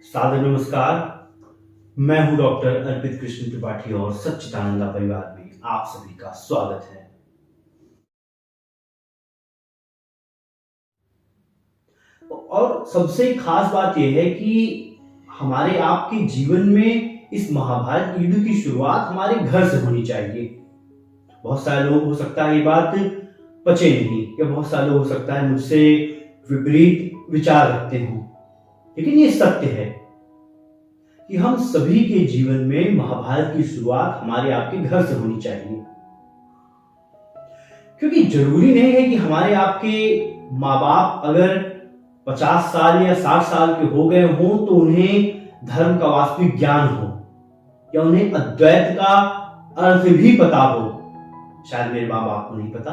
सादर नमस्कार। मैं हूं डॉक्टर अर्पित कृष्ण त्रिपाठी और सच्चिदानंदा परिवार में आप सभी का स्वागत है। और सबसे खास बात यह है कि हमारे आपके जीवन में इस महाभारत युद्ध की शुरुआत हमारे घर से होनी चाहिए। बहुत सारे लोग हो सकता है ये बात पचे नहीं, या बहुत सारे लोग हो सकता है मुझसे विपरीत विचार रखते हों, लेकिन ये सत्य है कि हम सभी के जीवन में महाभारत की शुरुआत हमारे आपके घर से होनी चाहिए। क्योंकि जरूरी नहीं है कि हमारे आपके माँ बाप अगर 50 साल या 60 साल के हो गए हों तो उन्हें धर्म का वास्तविक ज्ञान हो, या उन्हें अद्वैत का अर्थ भी पता हो। शायद मेरे माँ बाप को नहीं पता,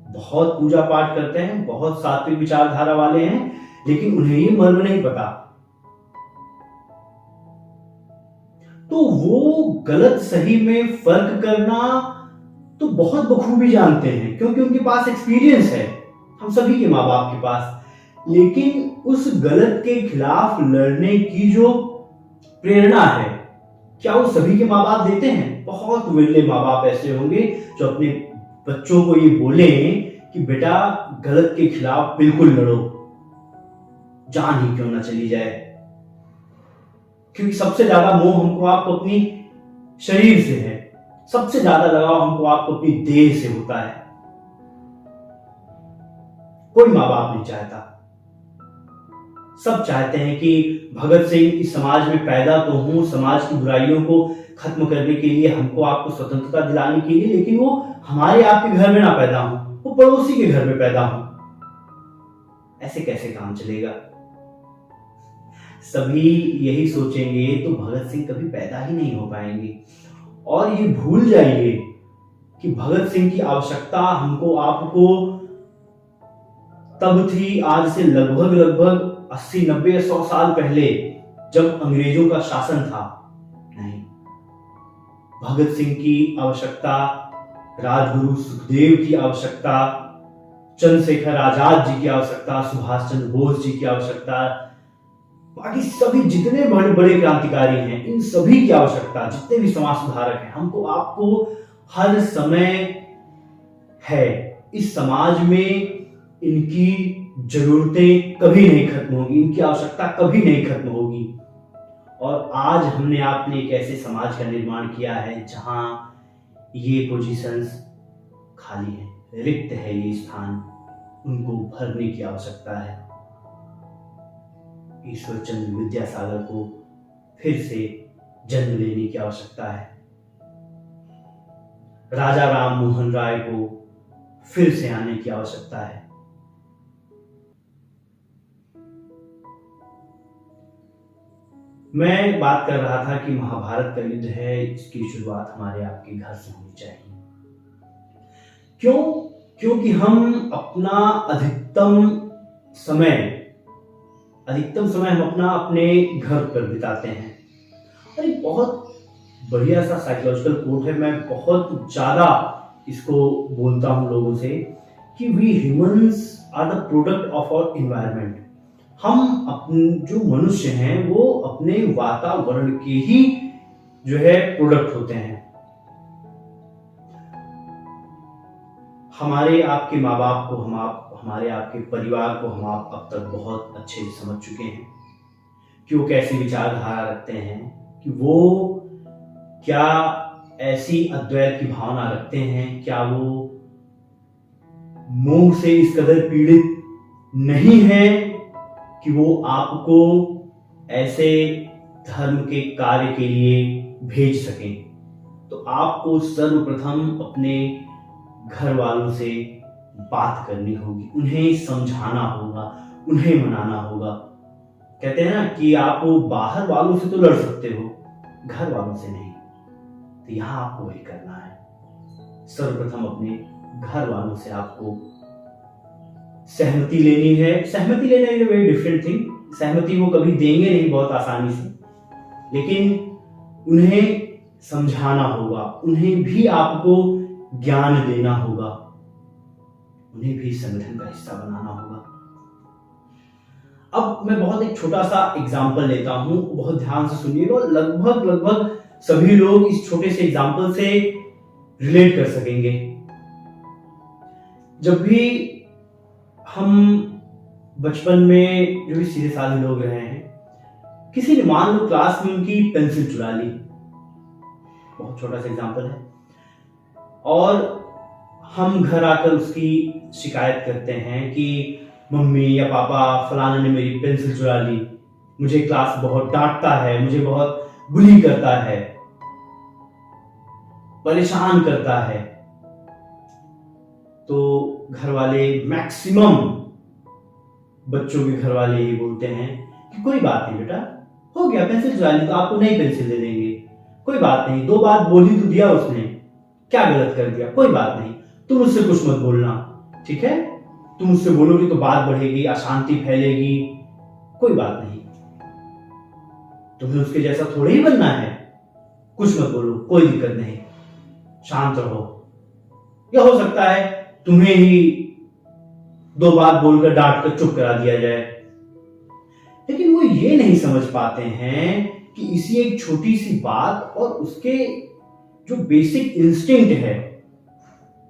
बहुत पूजा पाठ करते हैं, बहुत सात्विक विचारधारा वाले हैं, लेकिन उन्हें ये मर्म नहीं पता। तो वो गलत सही में फर्क करना तो बहुत बखूबी जानते हैं, क्योंकि उनके पास एक्सपीरियंस है, हम सभी के माँ बाप के पास। लेकिन उस गलत के खिलाफ लड़ने की जो प्रेरणा है, क्या वो सभी के माँ बाप देते हैं? बहुत विरले माँ बाप ऐसे होंगे जो अपने बच्चों को ये बोले कि बेटा गलत के खिलाफ बिल्कुल लड़ो, जान ही क्यों ना चली जाए। क्योंकि सबसे ज्यादा मोह हमको आपको अपनी शरीर से है, सबसे ज्यादा लगाव हमको आपको अपनी देह से होता है। कोई माँ बाप नहीं चाहता, सब चाहते हैं कि भगत सिंह इस समाज में पैदा तो हों, समाज की बुराइयों को खत्म करने के लिए, हमको आपको स्वतंत्रता दिलाने के लिए, लेकिन वो हमारे आपके घर में ना पैदा हो, वो पड़ोसी के घर में पैदा हो। ऐसे कैसे काम चलेगा? सभी यही सोचेंगे तो भगत सिंह कभी पैदा ही नहीं हो पाएंगे। और ये भूल जाइए कि भगत सिंह की आवश्यकता हमको आपको तब थी, आज से लगभग 80, 90, 100 साल पहले, जब अंग्रेजों का शासन था। नहीं, भगत सिंह की आवश्यकता, राजगुरु सुखदेव की आवश्यकता, चंद्रशेखर आजाद जी की आवश्यकता, सुभाष चंद्र बोस जी की आवश्यकता, बाकी सभी जितने बड़े बड़े क्रांतिकारी हैं, इन सभी की आवश्यकता, जितने भी समाज सुधारक हैं, हमको आपको हर समय है। इस समाज में इनकी जरूरतें कभी नहीं खत्म होगी, इनकी आवश्यकता कभी नहीं खत्म होगी। और आज हमने आपने एक ऐसे समाज का निर्माण किया है जहां ये पोजीशंस खाली है, रिक्त है ये स्थान, उनको भरने की आवश्यकता है। ईश्वर चंद्र विद्यासागर को फिर से जन्म लेने की आवश्यकता है। राजा राम मोहन राय को फिर से आने की आवश्यकता है। मैं बात कर रहा था कि महाभारत का युद्ध है, इसकी शुरुआत हमारे आपके घर से होनी चाहिए। क्यों? क्योंकि हम अपना अधिकतम समय हम अपने घर पर बिताते हैं। और एक बहुत बढ़िया सा साइकोलॉजिकल कोट है, मैं बहुत ज्यादा इसको बोलता हूं लोगों से, कि we humans are the product of our environment. हम अपने जो मनुष्य हैं वो अपने वातावरण के ही जो है प्रोडक्ट होते हैं। हमारे आपके माँ बाप को हमारे आपके परिवार को हम आप अब तक बहुत अच्छे से समझ चुके हैं कि वो कैसी विचारधारा रखते हैं, कि वो क्या ऐसी अद्वैत की भावना रखते हैं, क्या वो मोह से इस कदर पीड़ित नहीं है कि वो आपको ऐसे धर्म के कार्य के लिए भेज सकें। तो आपको सर्वप्रथम अपने घर वालों से बात करनी होगी, उन्हें समझाना होगा, उन्हें मनाना होगा। कहते हैं ना कि आप बाहर वालों से तो लड़ सकते हो, घर वालों से नहीं। तो यहां आपको वही करना है। सर्वप्रथम अपने घर वालों से आपको सहमति लेनी है। सहमति लेना is a very different thing. सहमति वो कभी देंगे नहीं बहुत आसानी से, लेकिन उन्हें समझाना होगा, उन्हें भी आपको ज्ञान देना होगा, उन्हें भी संगठन का हिस्सा बनाना होगा। अब मैं बहुत एक छोटा सा एग्जाम्पल लेता हूं, बहुत ध्यान से सुनिएगा और लगभग लगभग सभी लोग इस छोटे से एग्जाम्पल से रिलेट कर सकेंगे। जब भी हम बचपन में जो भी सीधे साधे लोग रहे हैं, किसी ने मान लो क्लास में उनकी पेंसिल चुरा ली, बहुत छोटा सा एग्जाम्पल है, और हम घर आकर उसकी शिकायत करते हैं कि मम्मी या पापा फलाना ने मेरी पेंसिल चुरा ली, मुझे क्लास बहुत डांटता है, मुझे बहुत बुली करता है, परेशान करता है। तो घर वाले, मैक्सिमम बच्चों के घर वाले ही बोलते हैं कि कोई बात नहीं बेटा, हो गया, पेंसिल चुरा ली तो आपको नई पेंसिल दे देंगे, कोई बात नहीं, 2 बात बोल ही तो दिया उसने, क्या गलत कर दिया, कोई बात नहीं, तुम उससे कुछ मत बोलना, ठीक है, तुम उससे बोलोगी तो बात बढ़ेगी, अशांति फैलेगी, कोई बात नहीं, तुम्हें उसके जैसा थोड़ा ही बनना है, कुछ मत बोलो, कोई दिक्कत नहीं, शांत रहो। या हो सकता है तुम्हें ही 2 बात बोलकर डांट कर चुप करा दिया जाए। लेकिन वो ये नहीं समझ पाते हैं कि इसी एक छोटी सी बात और उसके जो बेसिक इंस्टिंक्ट है,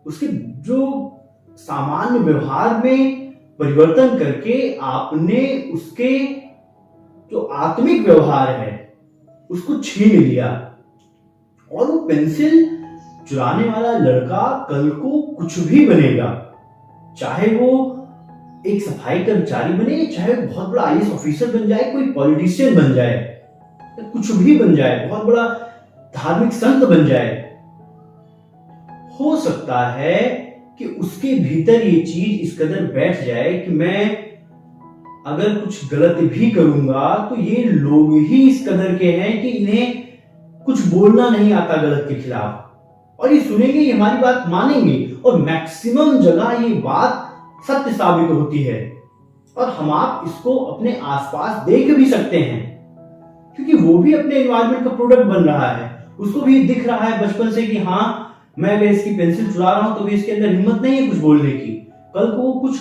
उसके जो सामान्य व्यवहार में परिवर्तन करके आपने उसके जो आत्मिक व्यवहार है उसको छीन लिया, और वो पेंसिल चुराने वाला लड़का कल को कुछ भी बनेगा, चाहे वो एक सफाई कर्मचारी बने, चाहे बहुत बड़ा आईएएस ऑफिसर बन जाए, कोई पॉलिटिशियन बन जाए, कुछ भी बन जाए, बहुत बड़ा धार्मिक संत बन जाए, हो सकता है कि उसके भीतर ये चीज इस कदर बैठ जाए कि मैं अगर कुछ गलत भी करूंगा तो ये लोग ही इस कदर के हैं कि इन्हें कुछ बोलना नहीं आता गलत के खिलाफ, और ये सुनेंगे, ये हमारी बात मानेंगे, और मैक्सिमम जगह ये बात सत्य साबित होती है, और हम आप इसको अपने आसपास देख भी सकते हैं, क्योंकि वो भी अपने एनवायरनमेंट का प्रोडक्ट बन रहा है, उसको भी दिख रहा है बचपन से कि हाँ, मैं अगर इसकी पेंसिल चुरा रहा हूं तो भी इसके अंदर हिम्मत नहीं है कुछ बोलने की, कल को वो कुछ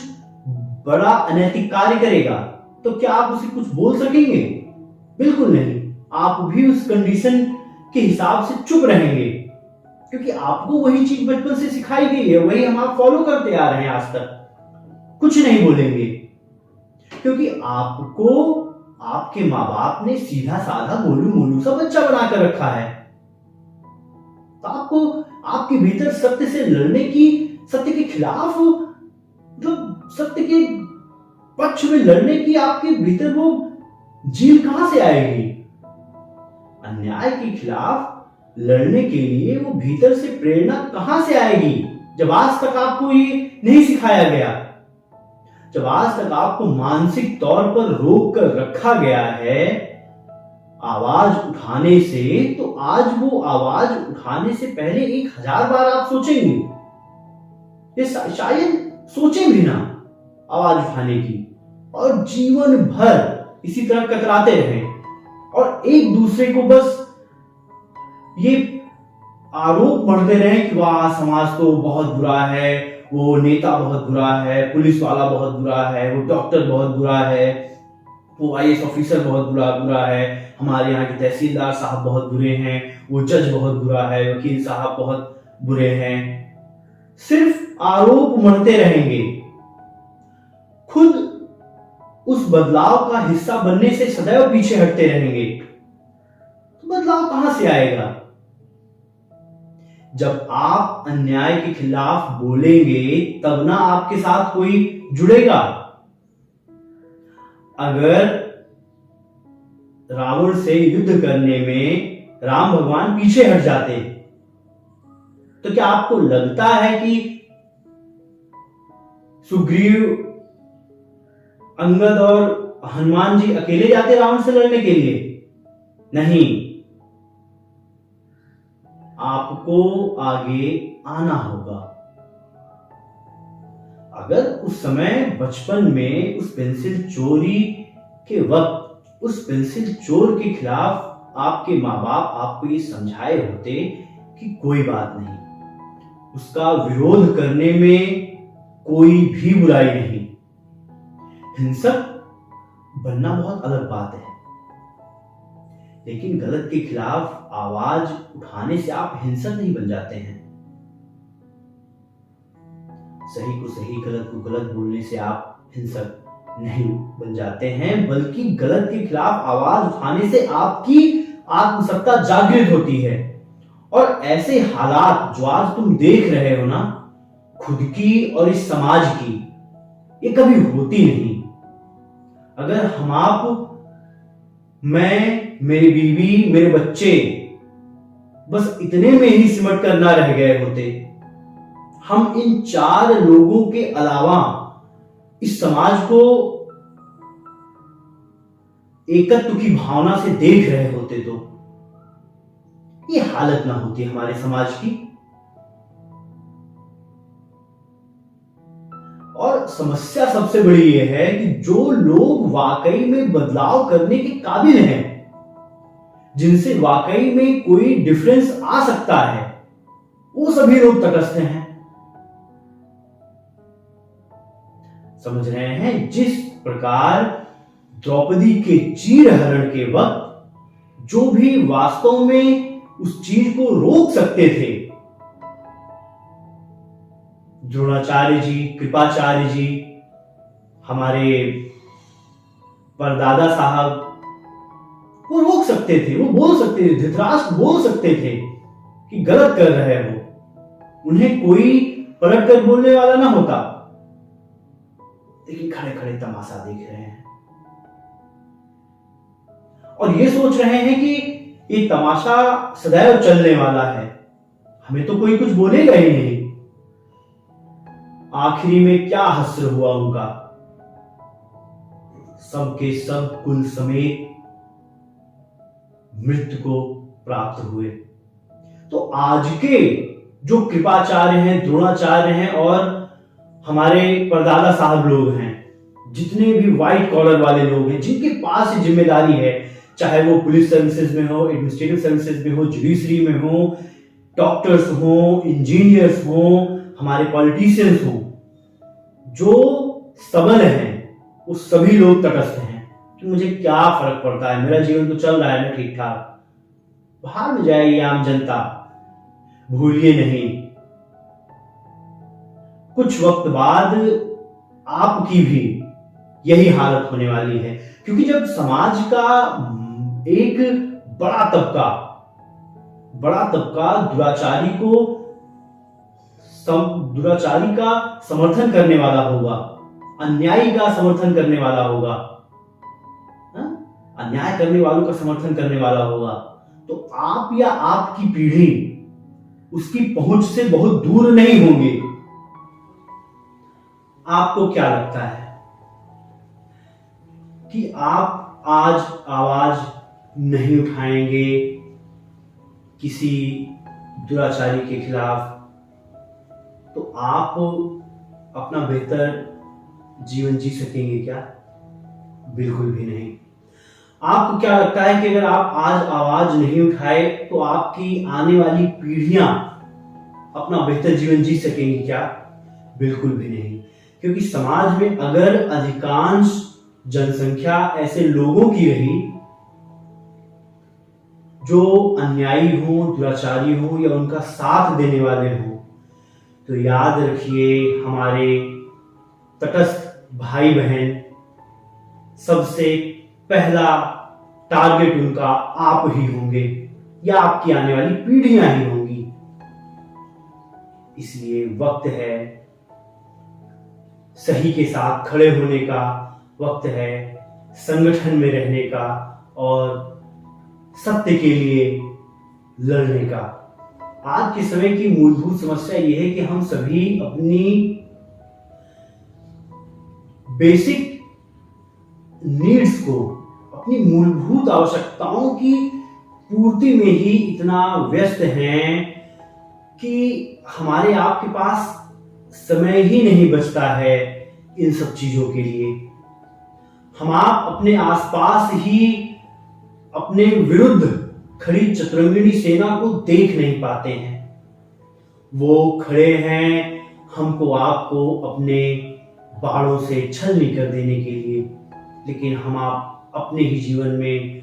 बड़ा अनैतिक कार्य करेगा तो क्या आप उसे कुछ बोल सकेंगे? बिल्कुल नहीं, आप भी उस कंडीशन के हिसाब से चुप रहेंगे, क्योंकि आपको वही चीज बचपन से सिखाई गई है, वही हम आप फॉलो करते आ रहे हैं आज तक, कुछ नहीं बोलेंगे, क्योंकि आपको आपके माँ बाप ने सीधा साधा गोलू मोलू सा बच्चा बनाकर रखा है। तो आपको आपके भीतर सत्य से लड़ने की, सत्य के खिलाफ, मतलब सत्य के पक्ष में लड़ने की आपके भीतर वो जील कहां से आएगी? अन्याय के खिलाफ लड़ने के लिए वो भीतर से प्रेरणा कहां से आएगी, जब आज तक आपको ये नहीं सिखाया गया, जब आज तक आपको मानसिक तौर पर रोक कर रखा गया है आवाज उठाने से, तो आज वो आवाज उठाने से पहले 1000 बार आप सोचेंगे, ये शायद सोचे भी ना आवाज उठाने की, और जीवन भर इसी तरह कतराते रहें और एक दूसरे को बस ये आरोप मढ़ते रहें कि वाह समाज तो बहुत बुरा है, वो नेता बहुत बुरा है, पुलिस वाला बहुत बुरा है, वो डॉक्टर बहुत बुरा है, वो आईएएस ऑफिसर बहुत बुरा है, हमारे यहाँ के तहसीलदार साहब बहुत बुरे हैं, वो जज बहुत बुरा है, वकील साहब बहुत बुरे हैं। सिर्फ आरोप मढ़ते रहेंगे, खुद उस बदलाव का हिस्सा बनने से सदैव पीछे हटते रहेंगे, तो बदलाव कहां से आएगा? जब आप अन्याय के खिलाफ बोलेंगे तब ना आपके साथ कोई जुड़ेगा। अगर रावण से युद्ध करने में राम भगवान पीछे हट जाते तो क्या आपको लगता है कि सुग्रीव, अंगद और हनुमान जी अकेले जाते रावण से लड़ने के लिए? नहीं, आपको आगे आना होगा। अगर उस समय बचपन में उस पेंसिल चोरी के वक्त उस पेंसिल चोर के खिलाफ आपके माँ बाप आपको ये समझाए होते कि कोई बात नहीं, उसका विरोध करने में कोई भी बुराई नहीं, हिंसक बनना बहुत अलग बात है, लेकिन गलत के खिलाफ आवाज उठाने से आप हिंसक नहीं बन जाते हैं। सही को सही, गलत को गलत बोलने से आप हिंसक नहीं बन जाते हैं, बल्कि गलत के खिलाफ आवाज उठाने से आपकी आत्मसत्ता जागृत होती है। और ऐसे हालात जो आज तुम देख रहे हो ना, खुद की और इस समाज की, ये कभी होती नहीं। अगर हम आप, मैं, मेरी बीवी, मेरे बच्चे बस इतने में ही सिमट कर ना रह गए होते, हम इन 4 लोगों के अलावा इस समाज को एकत्व की भावना से देख रहे होते, तो ये हालत ना होती हमारे समाज की। और समस्या सबसे बड़ी यह है कि जो लोग वाकई में बदलाव करने के काबिल हैं, जिनसे वाकई में कोई डिफरेंस आ सकता है, वो सभी लोग तटस्थ हैं। समझ रहे हैं? जिस प्रकार द्रौपदी के चीरहरण के वक्त जो भी वास्तव में उस चीज को रोक सकते थे, द्रोणाचार्य जी, कृपाचार्य जी, हमारे परदादा साहब, वो रोक सकते थे, वो बोल सकते थे, धृतराष्ट्र बोल सकते थे कि गलत कर रहे हो, उन्हें कोई पलट कर बोलने वाला ना होता, लेकिन खड़े खड़े तमाशा देख रहे हैं और ये सोच रहे हैं कि ये तमाशा सदैव चलने वाला है, हमें तो कोई कुछ बोलेगा ही नहीं। आखिरी में क्या हश्र हुआ उनका? सबके सब कुल समेत मृत्यु को प्राप्त हुए। तो आज के जो कृपाचार्य हैं, द्रोणाचार्य हैं और हमारे परदादा साहब लोग हैं, जितने भी व्हाइट कॉलर वाले लोग हैं, जिनके पास ये जिम्मेदारी है, चाहे वो पुलिस सर्विसेज में हो, एडमिनिस्ट्रेटिव सर्विसेज में हो, जुडिशरी में हो, डॉक्टर्स हो, इंजीनियर्स हो, हमारे पॉलिटिशियंस हो, जो सबल हैं, वो सभी लोग तटस्थ हैं कि मुझे क्या फर्क पड़ता है, मेरा जीवन तो चल रहा है ना ठीक ठाक, बाहर में जाएगी आम जनता। भूलिए नहीं, कुछ वक्त बाद आपकी भी यही हालत होने वाली है, क्योंकि जब समाज का एक बड़ा तबका दुराचारी का समर्थन करने वाला होगा, अन्यायी का समर्थन करने वाला होगा, अन्याय करने वालों का समर्थन करने वाला होगा, तो आप या आपकी पीढ़ी उसकी पहुंच से बहुत दूर नहीं होंगे। आपको क्या लगता है कि आप आज आवाज नहीं उठाएंगे किसी दुराचारी के खिलाफ, तो आप अपना बेहतर जीवन जी सकेंगे क्या? बिल्कुल भी नहीं। आपको क्या लगता है कि अगर आप आज आवाज नहीं उठाए तो आपकी आने वाली पीढ़ियां अपना बेहतर जीवन जी सकेंगी क्या? बिल्कुल भी नहीं। क्योंकि समाज में अगर अधिकांश जनसंख्या ऐसे लोगों की रही जो अन्यायी हो, दुराचारी हो या उनका साथ देने वाले हो, तो याद रखिए हमारे तटस्थ भाई बहन, सबसे पहला टारगेट उनका आप ही होंगे या आपकी आने वाली पीढ़ियां ही होंगी। इसलिए वक्त है सही के साथ खड़े होने का, वक्त है संगठन में रहने का और सत्य के लिए लड़ने का। आज के समय की मूलभूत समस्या यह है कि हम सभी अपनी बेसिक नीड्स को, अपनी मूलभूत आवश्यकताओं की पूर्ति में ही इतना व्यस्त हैं कि हमारे आपके पास समय ही नहीं बचता है इन सब चीजों के लिए। हम आप अपने आसपास ही अपने विरुद्ध खड़ी चतुरंगिणी सेना को देख नहीं पाते हैं। वो खड़े हैं हमको आपको अपने बाणों से छलनी कर देने के लिए, लेकिन हम आप अपने ही जीवन में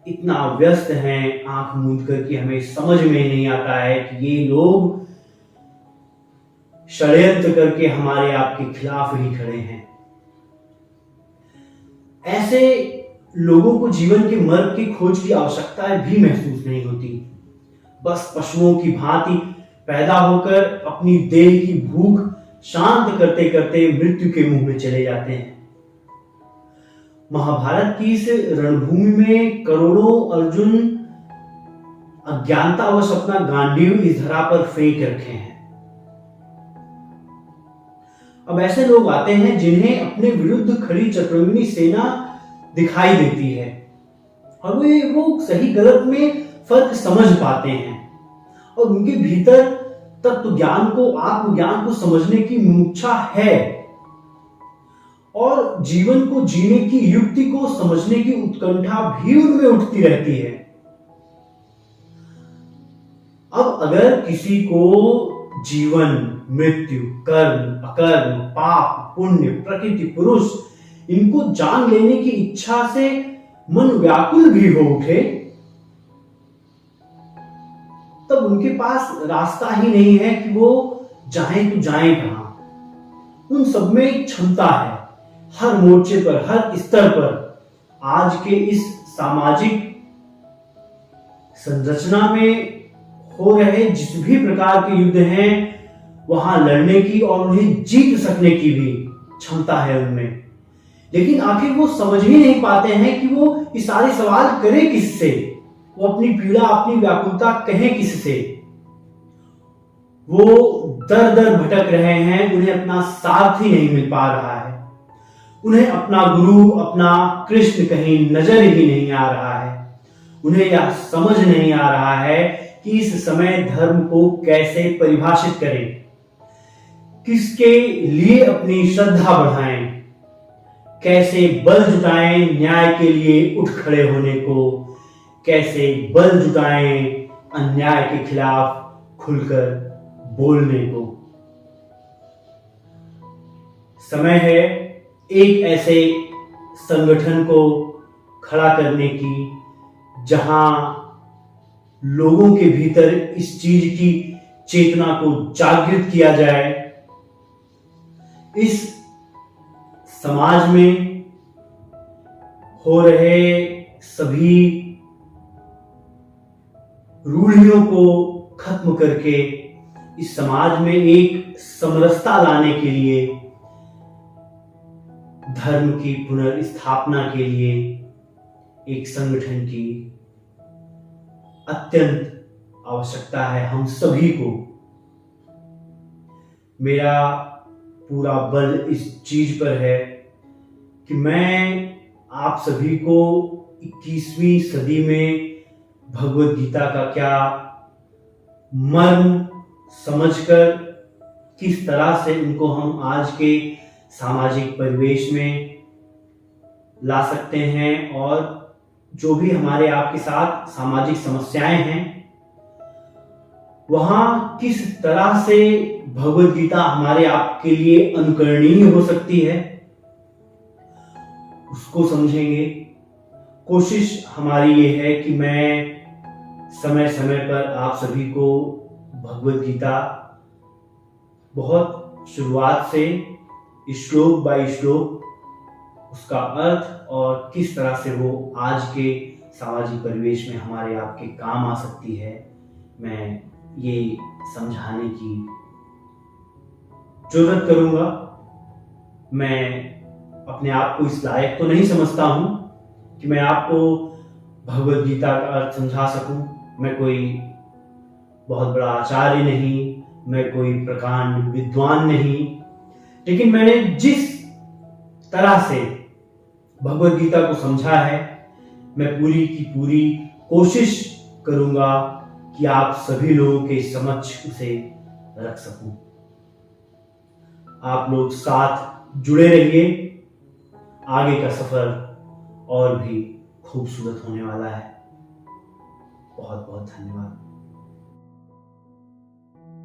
इतना व्यस्त हैं आंख मूंद कर कि हमें समझ में नहीं आता है कि ये लोग षड्यंत्र करके हमारे आपके खिलाफ ही खड़े हैं। ऐसे लोगों को जीवन के मार्ग की खोज की आवश्यकता भी महसूस नहीं होती। बस पशुओं की भांति पैदा होकर अपनी देह की भूख शांत करते करते मृत्यु के मुंह में चले जाते हैं। महाभारत की इस रणभूमि में करोड़ों अर्जुन अज्ञानतावश अपना गांडीव इस धरा पर फेंक रखे हैं। अब ऐसे लोग आते हैं जिन्हें अपने विरुद्ध खड़ी चतुरंगिनी सेना दिखाई देती है और वो सही गलत में फर्क समझ पाते हैं और उनके भीतर तत्व ज्ञान को, आत्मज्ञान को समझने की मुमुक्षा है और जीवन को जीने की युक्ति को समझने की उत्कंठा भी उनमें उठती रहती है। अब अगर किसी को जीवन, मृत्यु, कर्म, अकर्म, पाप, पुण्य, प्रकृति, पुरुष इनको जान लेने की इच्छा से मन व्याकुल भी हो उठे, तब उनके पास रास्ता ही नहीं है कि वो जाएं तो जाएं कहां। उन सब में एक क्षमता है, हर मोर्चे पर, हर स्तर पर, आज के इस सामाजिक संरचना में हो रहे जिस भी प्रकार के युद्ध हैं वहां लड़ने की और उन्हें जीत सकने की भी क्षमता है उनमें। लेकिन आखिर वो समझ ही नहीं पाते हैं कि वो ये सारे सवाल करें किससे, वो अपनी पीड़ा, अपनी व्याकुलता कहें किससे। वो दर दर भटक रहे हैं, उन्हें अपना सारथी नहीं मिल पा रहा है, उन्हें अपना गुरु, अपना कृष्ण कहीं नजर ही नहीं आ रहा है। उन्हें यह समझ नहीं आ रहा है कि इस समय धर्म को कैसे परिभाषित करें, किसके लिए अपनी श्रद्धा बढ़ाएं, कैसे बल जुटाएं न्याय के लिए उठ खड़े होने को, कैसे बल जुटाएं अन्याय के खिलाफ खुलकर बोलने को। समय है एक ऐसे संगठन को खड़ा करने की जहां लोगों के भीतर इस चीज की चेतना को जागृत किया जाए। इस समाज में हो रहे सभी रूढ़ियों को खत्म करके इस समाज में एक समरसता लाने के लिए, धर्म की पुनर्स्थापना के लिए एक संगठन की अत्यंत आवश्यकता है हम सभी को। मेरा पूरा बल इस चीज पर है कि मैं आप सभी को 21वीं सदी में भगवत गीता का क्या मर्म समझकर किस तरह से उनको हम आज के सामाजिक परिवेश में ला सकते हैं और जो भी हमारे आपके साथ सामाजिक समस्याएं हैं वहां किस तरह से भगवत गीता हमारे आपके लिए अनुकरणीय हो सकती है उसको समझेंगे। कोशिश हमारी ये है कि मैं समय समय पर आप सभी को भगवत गीता बहुत शुरुआत से श्लोक बाय श्लोक उसका अर्थ और किस तरह से वो आज के सामाजिक परिवेश में हमारे आपके काम आ सकती है, मैं ये समझाने की जरूरत करूंगा। मैं अपने आप को इस लायक तो नहीं समझता हूं कि मैं आपको भगवत गीता का अर्थ समझा सकूं। मैं कोई बहुत बड़ा आचार्य नहीं, मैं कोई प्रकांड विद्वान नहीं, लेकिन मैंने जिस तरह से भगवत गीता को समझा है मैं पूरी की पूरी कोशिश करूंगा कि आप सभी लोगों के समक्ष उसे रख सकूं। आप लोग साथ जुड़े रहिए, आगे का सफर और भी खूबसूरत होने वाला है। बहुत बहुत धन्यवाद।